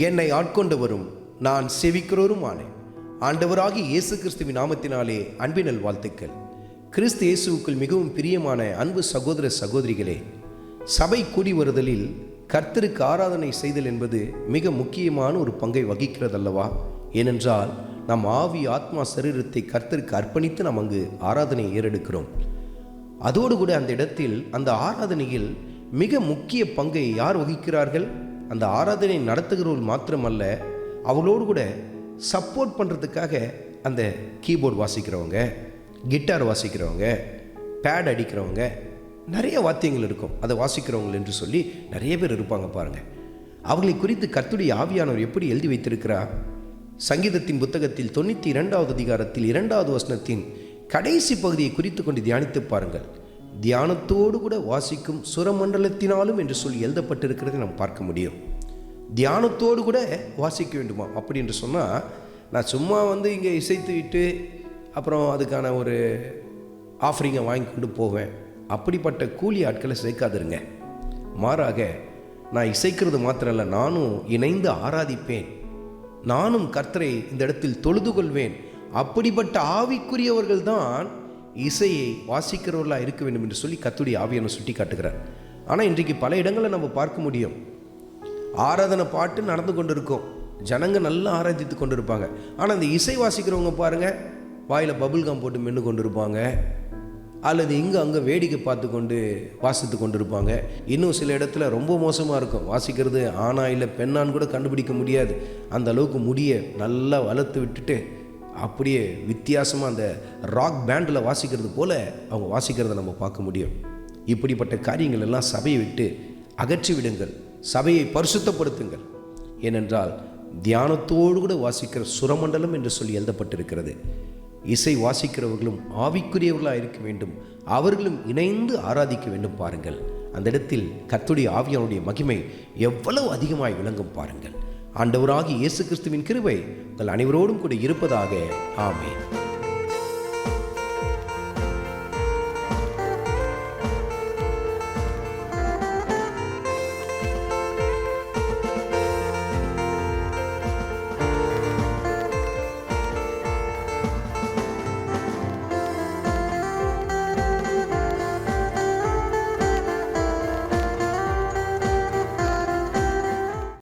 என்னை ஆட்கொண்டவரும் நான் செவிக்கிறோருமானேன். ஆண்டவராகிய இயேசு கிறிஸ்துவின் நாமத்தினாலே அன்பினல் வாழ்த்துக்கள். கிறிஸ்து இயேசுவுக்குள் மிகவும் பிரியமான அன்பு சகோதர சகோதரிகளே, சபை கூடி வருதலில் கர்த்தருக்கு ஆராதனை செய்தல் என்பது மிக முக்கியமான ஒரு பங்கை வகிக்கிறதல்லவா? ஏனென்றால் நம் ஆவி ஆத்மா சரீரத்தை கர்த்தருக்கு அர்ப்பணித்து நாம் அங்கு ஆராதனை ஏறெடுக்கிறோம். அதோடு கூட அந்த இடத்தில் அந்த ஆராதனையில் மிக முக்கிய பங்கை யார் வகிக்கிறார்கள்? அந்த ஆராதனை நடத்துகிறவர்கள் மாத்திரமல்ல, அவங்களோடு கூட சப்போர்ட் பண்ணுறதுக்காக அந்த கீபோர்டு வாசிக்கிறவங்க, கிட்டார் வாசிக்கிறவங்க, பேட் அடிக்கிறவங்க, நிறைய வாத்தியங்கள் இருக்கும். அதை வாசிக்கிறவங்க என்று சொல்லி நிறைய பேர் இருப்பாங்க பாருங்கள். அவர்களை குறித்து கர்த்தருடைய ஆவியானவர் எப்படி எழுதி வைத்திருக்கிறார்? சங்கீதத்தின் புத்தகத்தில் 92வது அதிகாரத்தில் 2வது வசனத்தின் கடைசி பகுதியை குறித்து கொண்டு தியானித்து பாருங்கள். தியானத்தோடு கூட வாசிக்கும் சுரமண்டலத்தினாலும் என்று சொல்லி எழுதப்பட்டிருக்கிறதை நாம் பார்க்க முடியும். தியானத்தோடு கூட வாசிக்க வேண்டுமா? அப்படி என்று சொன்னால், நான் சும்மா இங்கே இசைத்து விட்டு அப்புறம் அதுக்கான ஒரு ஆஃபரிங்கை வாங்கி கொண்டு போவேன், அப்படிப்பட்ட கூலி ஆட்களை சேர்க்காதிருங்க. மாறாக, நான் இசைக்கிறது மாத்திரம் இல்லை, நானும் இணைந்து ஆராதிப்பேன், நானும் கர்த்தரை இந்த இடத்தில் தொழுது கொள்வேன். அப்படிப்பட்ட ஆவிக்குரியவர்கள் தான் இசையை வாசிக்கிறவர்களாக இருக்க வேண்டும் என்று சொல்லி கர்த்தருடைய ஆவியான சுட்டி காட்டுகிறார். ஆனால் இன்றைக்கு பல இடங்களில் நம்ம பார்க்க முடியும், ஆராதனை பாட்டு நடந்து கொண்டு இருக்கும், ஜனங்க நல்லா ஆராதித்து கொண்டு இருப்பாங்க. ஆனால் இந்த இசை வாசிக்கிறவங்க பாருங்கள், வாயில் பபுல்காம் போட்டு மென்று கொண்டு இருப்பாங்க, அல்லது இங்கே அங்கே வேடிக்கை பார்த்து கொண்டு வாசித்து கொண்டு இருப்பாங்க. இன்னும் சில இடத்துல ரொம்ப மோசமாக இருக்கும், வாசிக்கிறது ஆணா இல்லை பெண்ணான்னு கூட கண்டுபிடிக்க முடியாது. அந்த அளவுக்கு முடியை நல்லா வளர்த்து விட்டுட்டு அப்படியே வித்தியாசமாக அந்த ராக் பேண்டில் வாசிக்கிறது போல் அவங்க வாசிக்கிறத நம்ம பார்க்க முடியும். இப்படிப்பட்ட காரியங்கள் எல்லாம் சபையை விட்டு அகற்றி விடுங்கள், சபையை பரிசுத்தப்படுத்துங்கள். ஏனென்றால் தியானத்தோடு கூட வாசிக்கிற சுரமண்டலம் என்று சொல்லி எழுதப்பட்டிருக்கிறது. இசை வாசிக்கிறவர்களும் ஆவிக்குரியவர்களாக இருக்க வேண்டும், அவர்களும் இணைந்து ஆராதிக்க வேண்டும். பாருங்கள், அந்த இடத்தில் கர்த்தருடைய ஆவியானுடைய மகிமை எவ்வளவு அதிகமாய் விளங்கும் பாருங்கள். ஆண்டவராகிய இயேசு கிறிஸ்துவின் கிருபை உங்கள் அனைவரோடும் கூட இருப்பதாக. ஆமென்.